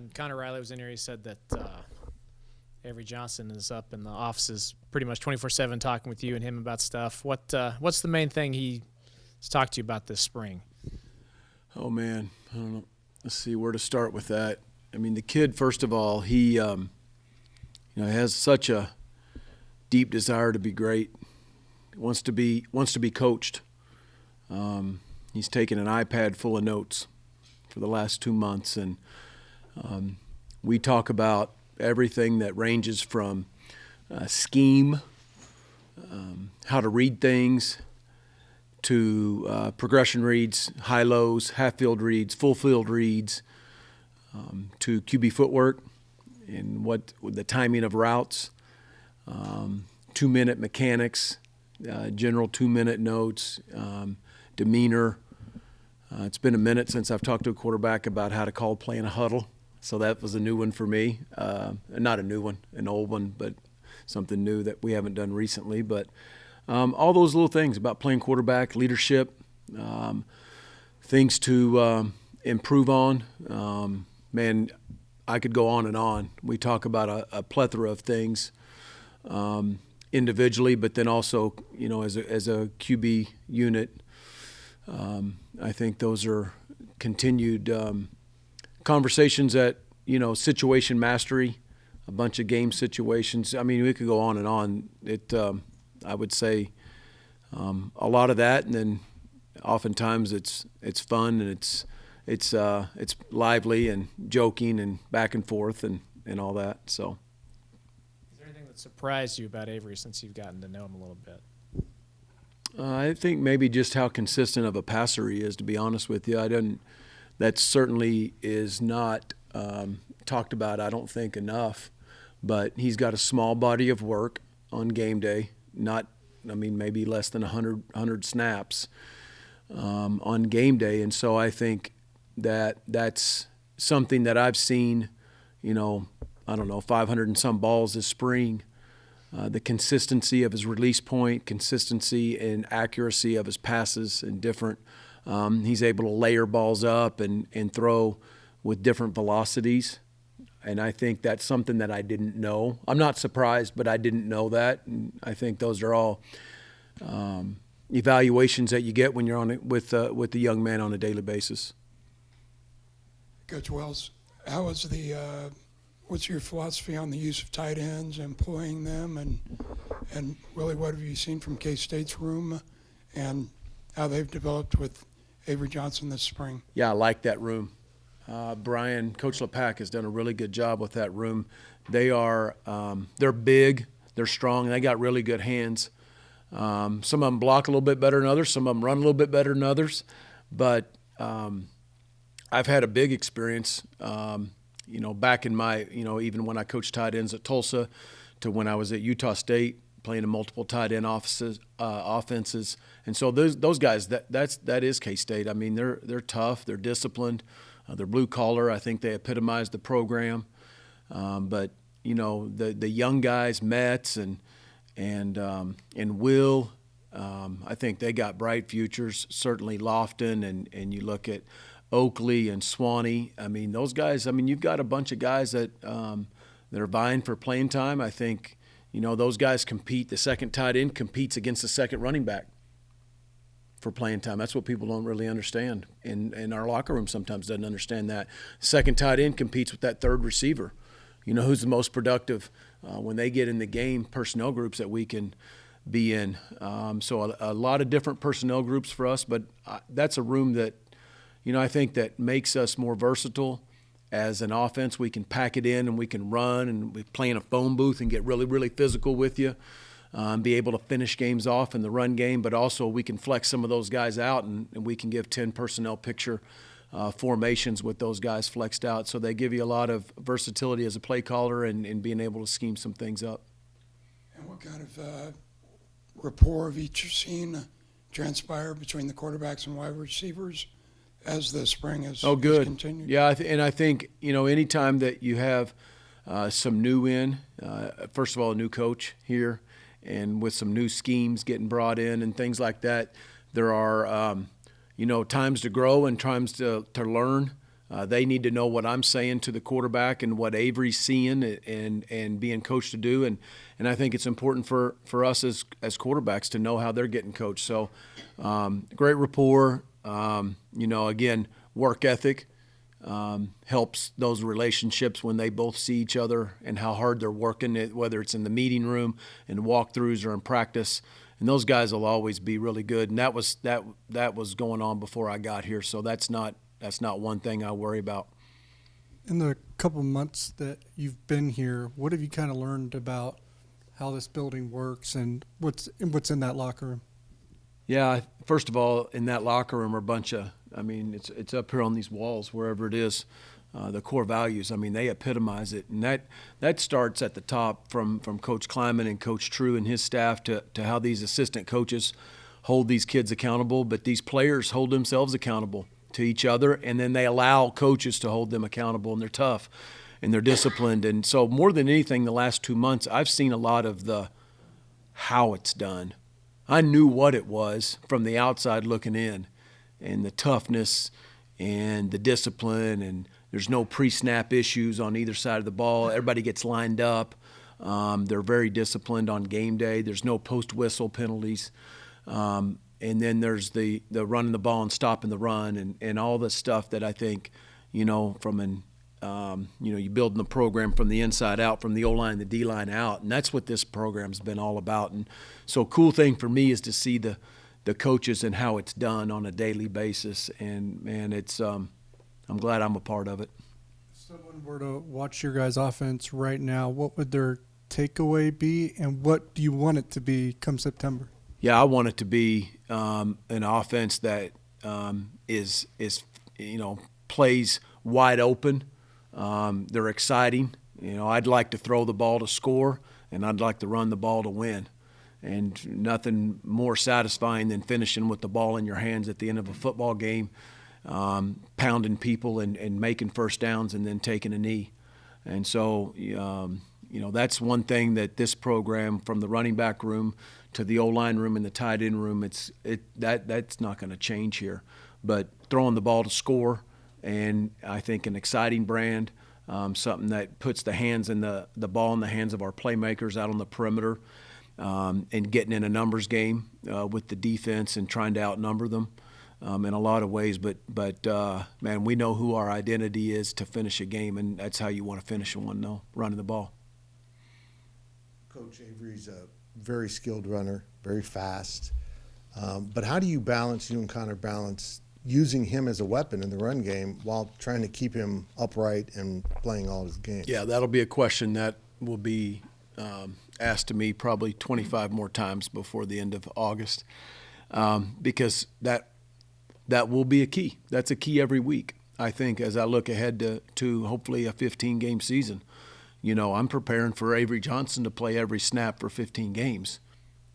when Connor Riley was in here, he said that Avery Johnson is up in the offices pretty much 24/7 talking with you and him about stuff. What's the main thing he's talked to you about this spring? Oh, man. I don't know. Let's see where to start with that. I mean, the kid, first of all, he has such a deep desire to be great. He wants to be coached. He's taken an iPad full of notes for the last 2 months, and we talk about everything that ranges from scheme, how to read things, to progression reads, high-lows, half-field reads, full-field reads, to QB footwork and what the timing of routes, 2-minute mechanics, general 2-minute notes, demeanor. It's been a minute since I've talked to a quarterback about how to call play in a huddle, so that was a new one for me. Not a new one, an old one, but something new that we haven't done recently. But all those little things about playing quarterback, leadership, things to improve on. Man, I could go on and on. We talk about a plethora of things individually, but then also, as a QB unit. I think those are continued conversations at, situation mastery, a bunch of game situations. I mean, we could go on and on. I would say a lot of that, and then oftentimes it's fun and it's lively and joking and back and forth and all that. So, is there anything that surprised you about Avery since you've gotten to know him a little bit? I think maybe just how consistent of a passer he is, to be honest with you. That certainly is not talked about, I don't think, enough. But he's got a small body of work on game day, maybe less than 100 snaps on game day. And so I think that's something that I've seen, 500 and some balls this spring. The consistency of his release point, consistency and accuracy of his passes and different. He's able to layer balls up and throw with different velocities. And I think that's something that I didn't know. I'm not surprised, but I didn't know that. And I think those are all evaluations that you get when you're on it with the young man on a daily basis. Coach Wells, what's your philosophy on the use of tight ends, employing them, and really what have you seen from K-State's room and how they've developed with Avery Johnson this spring? Yeah, I like that room. Coach LePack has done a really good job with that room. They're big, they're strong, and they got really good hands. Some of them block a little bit better than others. Some of them run a little bit better than others. But I've had a big experience back in my, even when I coached tight ends at Tulsa to when I was at Utah State playing in multiple tight end offenses. And so those guys, that is K-State. I mean, they're tough, they're disciplined, they're blue collar. I think they epitomize the program. But the young guys, Metz and Will, I think they got bright futures. Certainly Lofton, and you look at Oakley and Swanee. I mean, those guys. I mean, you've got a bunch of guys that are vying for playing time. I think those guys compete. The second tight end competes against the second running back for playing time. That's what people don't really understand, and our locker room sometimes doesn't understand that. Second tight end competes with that third receiver. Who's the most productive when they get in the game, personnel groups that we can be in. So a lot of different personnel groups for us, but that's a room that I think that makes us more versatile as an offense. We can pack it in and we can run, and we play in a phone booth and get really, really physical with you. Be able to finish games off in the run game, but also we can flex some of those guys out, and we can give 10 personnel picture formations with those guys flexed out. So they give you a lot of versatility as a play caller and being able to scheme some things up. And what kind of rapport have you seen transpire between the quarterbacks and wide receivers as the spring has continued? Yeah, and I think, anytime that you have some new first of all, a new coach here, and with some new schemes getting brought in and things like that, there are, times to grow and times to learn. They need to know what I'm saying to the quarterback and what Avery's seeing and being coached to do. And I think it's important for us as quarterbacks to know how they're getting coached. So great rapport. Again, work ethic helps those relationships when they both see each other and how hard they're working, whether it's in the meeting room, in walkthroughs, or in practice. And those guys will always be really good. And that was going on before I got here. So that's not one thing I worry about. In the couple months that you've been here, what have you kind of learned about how this building works and what's in that locker room? Yeah, first of all, in that locker room are a bunch of, it's up here on these walls, wherever it is, the core values. They epitomize it. And that starts at the top from Coach Kleiman and Coach True and his staff to how these assistant coaches hold these kids accountable, but these players hold themselves accountable to each other, and then they allow coaches to hold them accountable, and they're tough and they're disciplined. And so more than anything, the last 2 months, I've seen a lot of the how it's done. I knew what it was from the outside looking in, and the toughness and the discipline, and there's no pre-snap issues on either side of the ball. Everybody gets lined up. They're very disciplined on game day. There's no post-whistle penalties. And then there's the running the ball and stopping the run and all the stuff that I think, from you building the program from the inside out, from the O-line, the D-line out. And that's what this program's been all about. And so cool thing for me is to see the coaches and how it's done on a daily basis. And, man, it's I'm glad I'm a part of it. If someone were to watch your guys' offense right now, what would their takeaway be, and what do you want it to be come September? Yeah, I want it to be an offense that is plays wide open. They're exciting. I'd like to throw the ball to score, and I'd like to run the ball to win. And nothing more satisfying than finishing with the ball in your hands at the end of a football game, pounding people and making first downs and then taking a knee. And so, that's one thing that this program, from the running back room to the O-line room and the tight end room, that's not going to change here. But throwing the ball to score, and I think an exciting brand, something that puts the ball in the hands of our playmakers out on the perimeter, and getting in a numbers game with the defense and trying to outnumber them in a lot of ways. But man, we know who our identity is to finish a game, and that's how you want to finish one, though, running the ball. Coach Avery's a very skilled runner, very fast. But how do you balance, you and Connor balance using him as a weapon in the run game while trying to keep him upright and playing all his games? Yeah, that'll be a question that will be asked to me probably 25 more times before the end of August, because that will be a key. That's a key every week, I think, as I look ahead to hopefully a 15-game season. I'm preparing for Avery Johnson to play every snap for 15 games.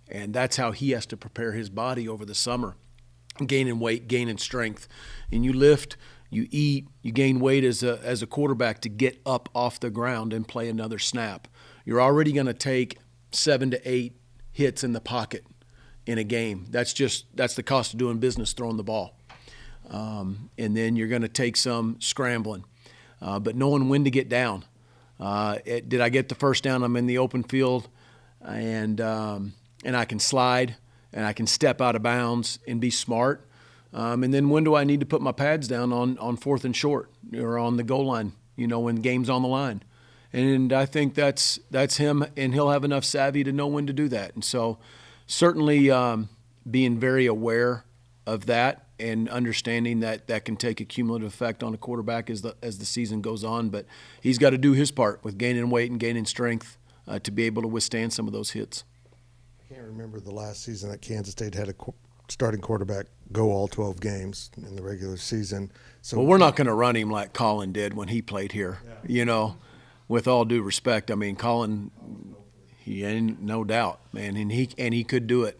And that's how he has to prepare his body over the summer, gaining weight, gaining strength. And you lift, you eat, you gain weight as a quarterback to get up off the ground and play another snap. You're already going to take 7 to 8 hits in the pocket in a game. That's the cost of doing business, throwing the ball. And then you're going to take some scrambling, but knowing when to get down. Did I get the first down? I'm in the open field, and I can slide, and I can step out of bounds and be smart. And then when do I need to put my pads down on 4th and short or on the goal line, when the game's on the line? And I think that's him, and he'll have enough savvy to know when to do that. And so certainly being very aware of that and understanding that can take a cumulative effect on a quarterback as the season goes on. But he's got to do his part with gaining weight and gaining strength to be able to withstand some of those hits. I can't remember the last season that Kansas State had a starting quarterback go all 12 games in the regular season. So we're not going to run him like Colin did when he played here. Yeah. With all due respect, Colin, he ain't no doubt, man, and he could do it.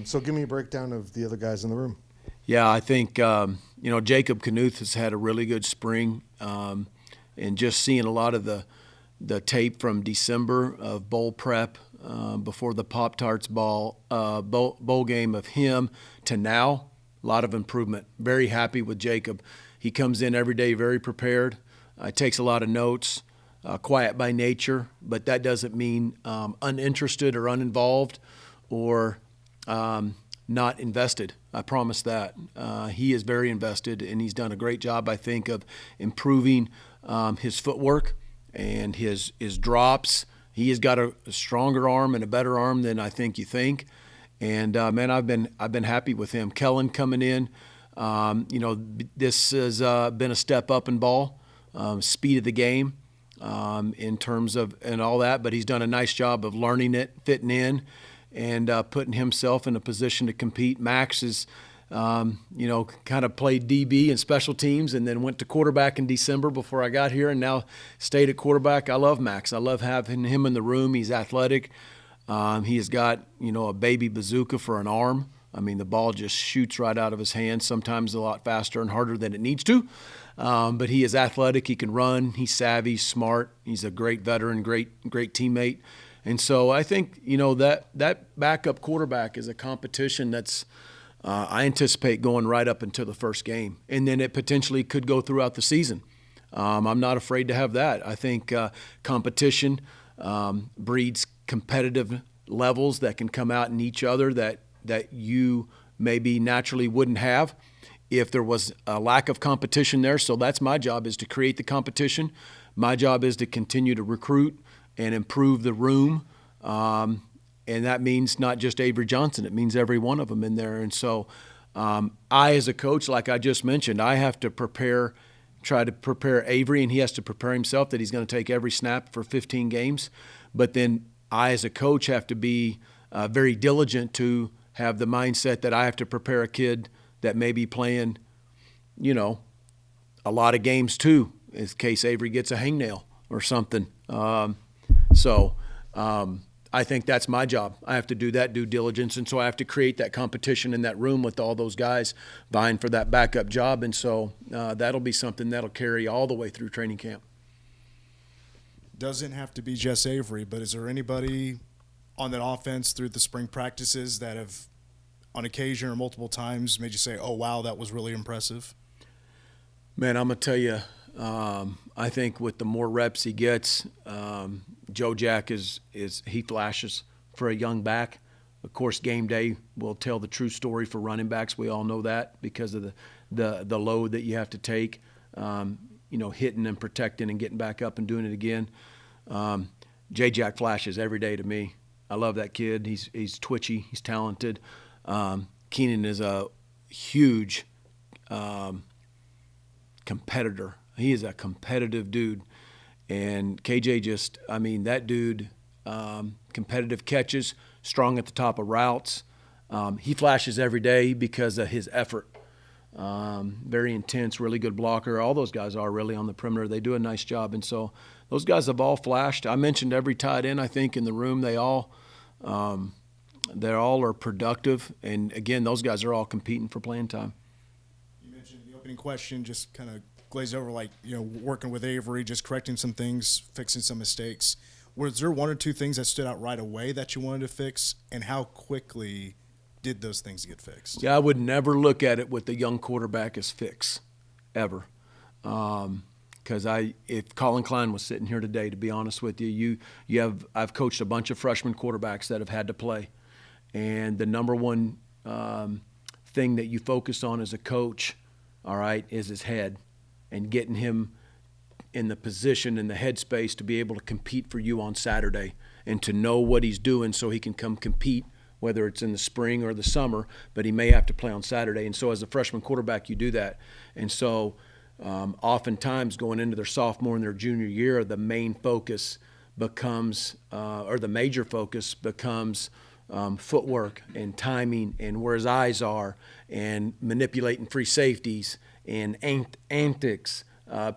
So give me a breakdown of the other guys in the room. Yeah, I think Jacob Knuth has had a really good spring, and just seeing a lot of the tape from December of bowl prep before the Pop-Tarts bowl game of him to now, a lot of improvement. Very happy with Jacob. He comes in every day very prepared, takes a lot of notes, quiet by nature, but that doesn't mean uninterested or uninvolved or not invested. I promise that. He is very invested, and he's done a great job, I think, of improving his footwork and his drops. He has got a stronger arm and a better arm than I think you think. And man, I've been happy with him. Kellen coming in, this has been a step up in ball, speed of the game, in terms of and all that. But he's done a nice job of learning it, fitting in, and putting himself in a position to compete. Max is, kind of played DB and special teams, and then went to quarterback in December before I got here, and now stayed at quarterback. I love Max. I love having him in the room. He's athletic. He has got, a baby bazooka for an arm. I mean, the ball just shoots right out of his hands, sometimes a lot faster and harder than it needs to. But he is athletic. He can run. He's savvy, smart. He's a great veteran, great teammate. And so I think, that backup quarterback is a competition that's I anticipate going right up until the first game. And then it potentially could go throughout the season. I'm not afraid to have that. I think competition breeds competitive levels that can come out in each other that you maybe naturally wouldn't have if there was a lack of competition there. So that's my job, is to create the competition. My job is to continue to recruit and improve the room. And that means not just Avery Johnson. It means every one of them in there. And so I, as a coach, like I just mentioned, I have to try to prepare Avery, and he has to prepare himself that he's going to take every snap for 15 games. But then I, as a coach, have to be very diligent to have the mindset that I have to prepare a kid that may be playing, a lot of games too, in case Avery gets a hangnail or something. I think that's my job. I have to do that due diligence, and so I have to create that competition in that room with all those guys vying for that backup job. And so that'll be something that'll carry all the way through training camp. Doesn't have to be just Avery, but is there anybody on that offense through the spring practices that have, on occasion or multiple times, made you say, oh, wow, that was really impressive? Man, I'm going to tell you, I think with the more reps he gets, Joe Jack he flashes for a young back. Of course, game day will tell the true story for running backs. We all know that because of the load that you have to take, hitting and protecting and getting back up and doing it again. J Jack flashes every day to me. I love that kid. He's twitchy. He's talented. Keenan is a huge competitor. He is a competitive dude. And KJ that dude, competitive catches, strong at the top of routes. He flashes every day because of his effort. Very intense, really good blocker. All those guys are really on the perimeter. They do a nice job. And so those guys have all flashed. I mentioned every tight end, I think, in the room. They all are productive. And, again, those guys are all competing for playing time. You mentioned the opening question, just kind of glazed over, working with Avery, just correcting some things, fixing some mistakes. Was there one or two things that stood out right away that you wanted to fix, and how quickly did those things get fixed? Yeah, I would never look at it with the young quarterback as fix, ever. Because if Colin Klein was sitting here today, to be honest with you, I've coached a bunch of freshman quarterbacks that have had to play, and the number one thing that you focus on as a coach, all right, is his head, and getting him in the position and the headspace to be able to compete for you on Saturday and to know what he's doing so he can come compete, whether it's in the spring or the summer, but he may have to play on Saturday. And so as a freshman quarterback, you do that. And so oftentimes going into their sophomore and their junior year, the main focus becomes, or the major focus becomes footwork and timing and where his eyes are and manipulating free safeties and antics,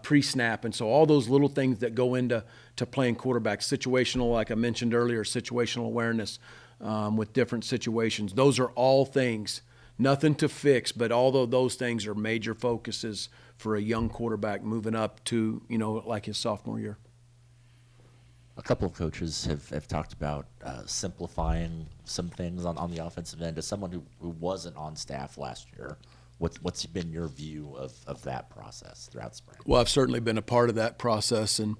pre-snap. And so all those little things that go into playing quarterback, situational, like I mentioned earlier, situational awareness with different situations. Those are all things, nothing to fix, but although those things are major focuses for a young quarterback moving up to, like his sophomore year. A couple of coaches have talked about simplifying some things on the offensive end. As someone who wasn't on staff last year, What's been your view of that process throughout spring? Well, I've certainly been a part of that process, and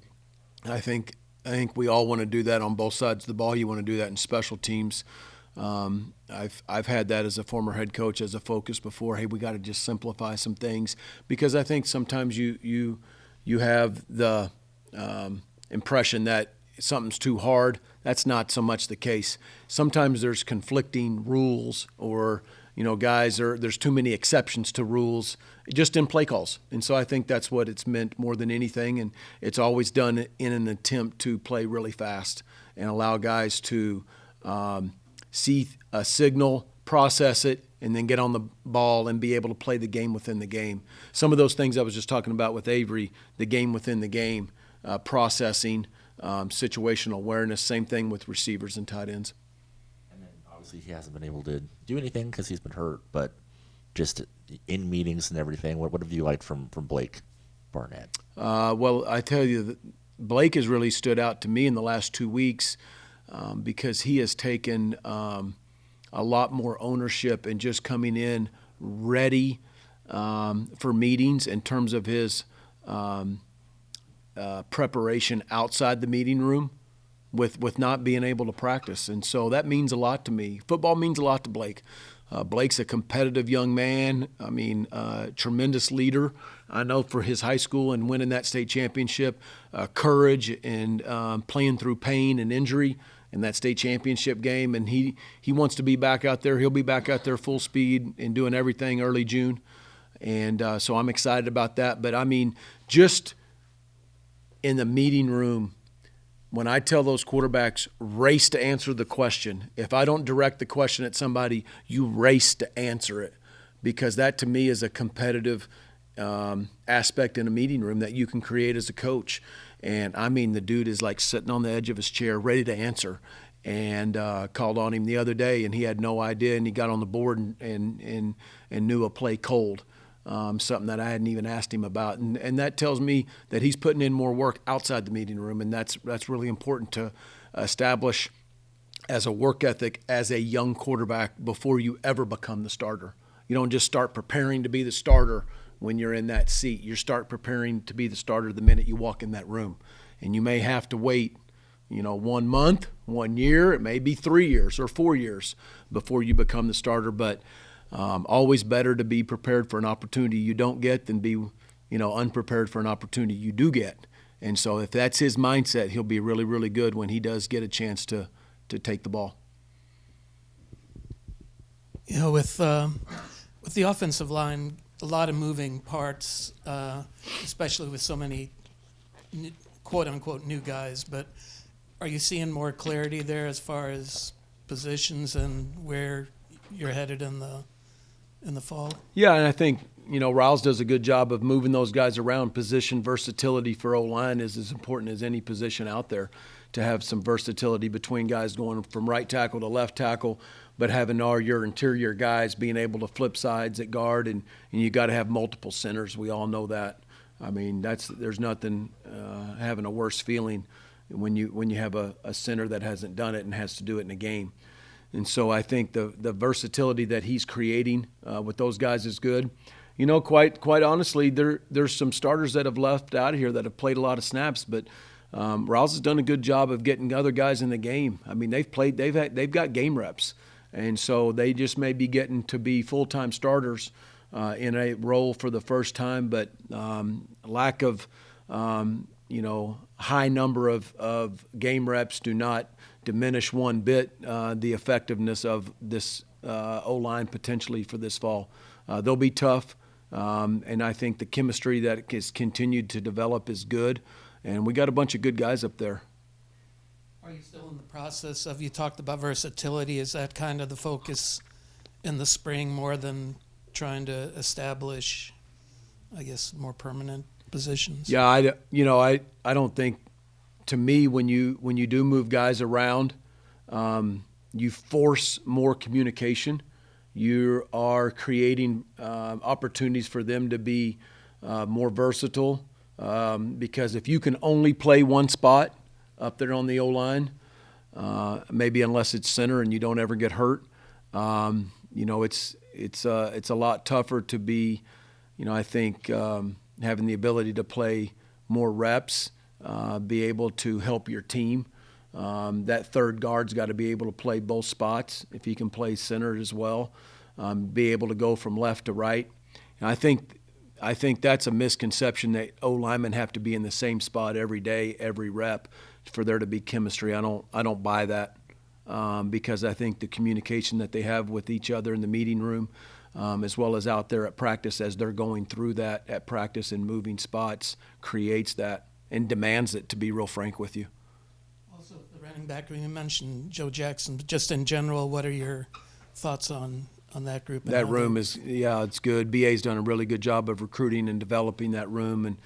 I think we all want to do that on both sides of the ball. You want to do that in special teams. I've had that as a former head coach as a focus before. Hey, we got to just simplify some things, because I think sometimes you have the impression that something's too hard. That's not so much the case. Sometimes there's conflicting rules, or there's too many exceptions to rules just in play calls. And so I think that's what it's meant more than anything. And it's always done in an attempt to play really fast and allow guys to see a signal, process it, and then get on the ball and be able to play the game within the game. Some of those things I was just talking about with Avery, the game within the game, processing, situational awareness, same thing with receivers and tight ends. And then obviously he hasn't been able to do anything because he's been hurt, but just in meetings and everything, what have you liked from Blake Barnett? Well, I tell you, that Blake has really stood out to me in the last 2 weeks because he has taken a lot more ownership and just coming in ready for meetings in terms of his preparation outside the meeting room with not being able to practice. And so that means a lot to me. Football means a lot to Blake. Blake's a competitive young man. I mean, tremendous leader. I know for his high school and winning that state championship, courage and playing through pain and injury in that state championship game. And he wants to be back out there. He'll be back out there full speed and doing everything early June. And so I'm excited about that. But, I mean, just in the meeting room, when I tell those quarterbacks, race to answer the question. If I don't direct the question at somebody, you race to answer it, because that to me is a competitive aspect in a meeting room that you can create as a coach. And I mean, the dude is like sitting on the edge of his chair ready to answer, and called on him the other day and he had no idea, and he got on the board and knew a play cold. Something that I hadn't even asked him about. And that tells me that he's putting in more work outside the meeting room, and that's really important to establish as a work ethic as a young quarterback before you ever become the starter. You don't just start preparing to be the starter when you're in that seat. You start preparing to be the starter the minute you walk in that room. And you may have to wait 1 month, 1 year, it may be 3 years or 4 years before you become the starter, but always better to be prepared for an opportunity you don't get than be, unprepared for an opportunity you do get. And so if that's his mindset, he'll be really, really good when he does get a chance to take the ball. With the offensive line, a lot of moving parts, especially with so many quote-unquote new guys. But are you seeing more clarity there as far as positions and where you're headed in the fall? Yeah, and I think, Riles does a good job of moving those guys around. Position versatility for O-line is as important as any position out there, to have some versatility between guys going from right tackle to left tackle, but having your interior guys being able to flip sides at guard, and you got to have multiple centers. We all know that. I mean, there's nothing having a worse feeling when you have a center that hasn't done it and has to do it in a game. And so I think the versatility that he's creating with those guys is good. Quite honestly, there's some starters that have left out of here that have played a lot of snaps, but Riles has done a good job of getting other guys in the game. I mean, they've got game reps, and so they just may be getting to be full-time starters in a role for the first time, but lack of high number of game reps do not diminish one bit the effectiveness of this O-line potentially for this fall. They'll be tough, and I think the chemistry that has continued to develop is good, and we got a bunch of good guys up there. Are you still in the process of, you talked about versatility, is that kind of the focus in the spring more than trying to establish, I guess, more permanent positions? Yeah, I don't think, to me, when you do move guys around, you force more communication. You are creating opportunities for them to be more versatile, because if you can only play one spot up there on the O-line, maybe unless it's center and you don't ever get hurt, it's a lot tougher to be, I think having the ability to play more reps, be able to help your team. That third guard's got to be able to play both spots. If he can play center as well, be able to go from left to right. And I think that's a misconception that O-linemen have to be in the same spot every day, every rep, for there to be chemistry. I don't buy that, because I think the communication that they have with each other in the meeting room, as well as out there at practice as they're going through that at practice and moving spots, creates that and demands it, to be real frank with you. Also, the running back, you mentioned Joe Jackson, but just in general, what are your thoughts on that group? That room is, it's good. BA's done a really good job of recruiting and developing that room. And,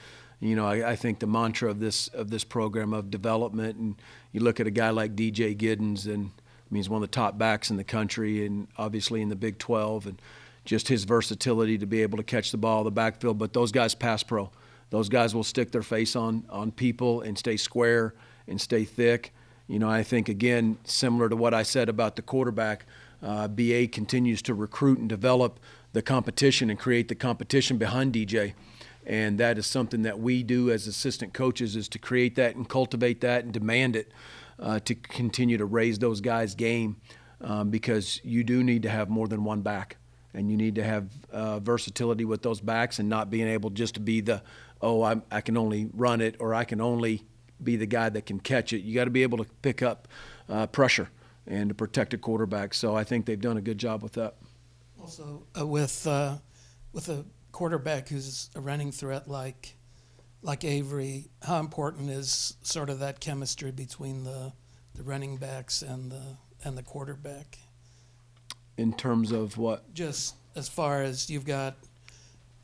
I think the mantra of this program of development, and you look at a guy like DJ Giddens, and he's one of the top backs in the country and obviously in the Big 12, and just his versatility to be able to catch the ball in the backfield. But those guys pass pro. Those guys will stick their face on people and stay square and stay thick. I think, again, similar to what I said about the quarterback, BA continues to recruit and develop the competition and create the competition behind DJ. And that is something that we do as assistant coaches, is to create that and cultivate that and demand it, to continue to raise those guys' game, because you do need to have more than one back. And you need to have versatility with those backs, and not being able just to be I can only run it, or I can only be the guy that can catch it. You got to be able to pick up pressure and to protect a quarterback. So I think they've done a good job with that. Also, with a quarterback who's a running threat like Avery, how important is sort of that chemistry between the running backs and the quarterback? In terms of what? Just as far as you've got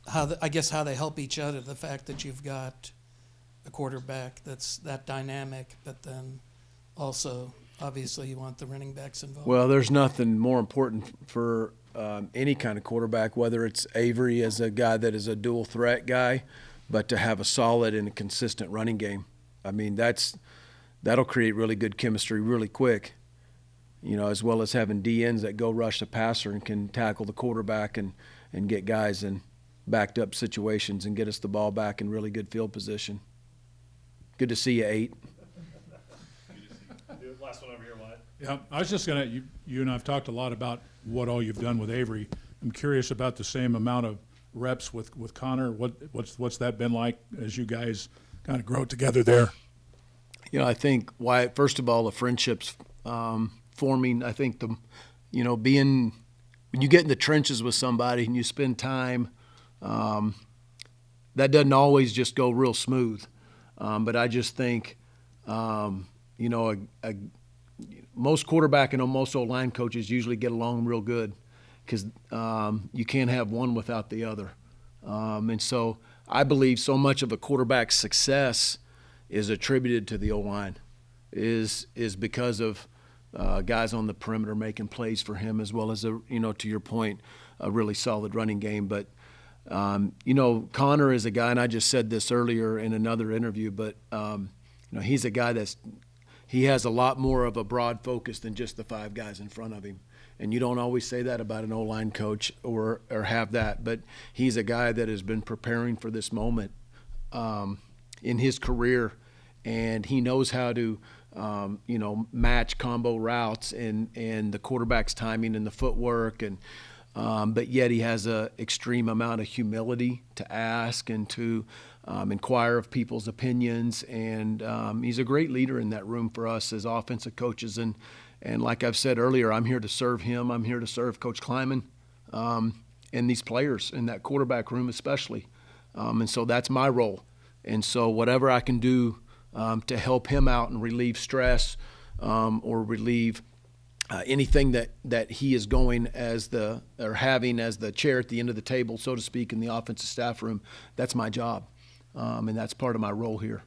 how they help each other. The fact that you've got a quarterback that's that dynamic, but then also obviously you want the running backs involved. Well, there's nothing more important for any kind of quarterback, whether it's Avery as a guy that is a dual threat guy, but to have a solid and a consistent running game. That'll create really good chemistry really quick, as well as having DNs that go rush the passer and can tackle the quarterback and get guys in backed up situations and get us the ball back in really good field position. Good to see you, 8. Last one over here, Wyatt. Yeah, I was just going to, you and I have talked a lot about what all you've done with Avery. I'm curious about the same amount of reps with Connor. What's that been like as you guys kind of grow together there? I think, Wyatt, first of all, the friendships forming. I think being, when you get in the trenches with somebody and you spend time, that doesn't always just go real smooth. But I just think, most quarterback and most O-line coaches usually get along real good, because you can't have one without the other. And so I believe so much of a quarterback's success is attributed to the O-line, is because of guys on the perimeter making plays for him, as well as, to your point, a really solid running game. But, Connor is a guy, and I just said this earlier in another interview, but, he's a guy he has a lot more of a broad focus than just the 5 guys in front of him. And you don't always say that about an O-line coach or have that, but he's a guy that has been preparing for this moment in his career, and he knows how to match combo routes and the quarterback's timing and the footwork, and but yet he has a extreme amount of humility to ask and to inquire of people's opinions, and he's a great leader in that room for us as offensive coaches. And like I've said earlier, I'm here to serve him. I'm here to serve Coach Kleiman and these players in that quarterback room especially. And so that's my role. And so whatever I can do to help him out and relieve stress or relieve anything that he is having as the chair at the end of the table, so to speak, in the offensive staff room, that's my job. And that's part of my role here.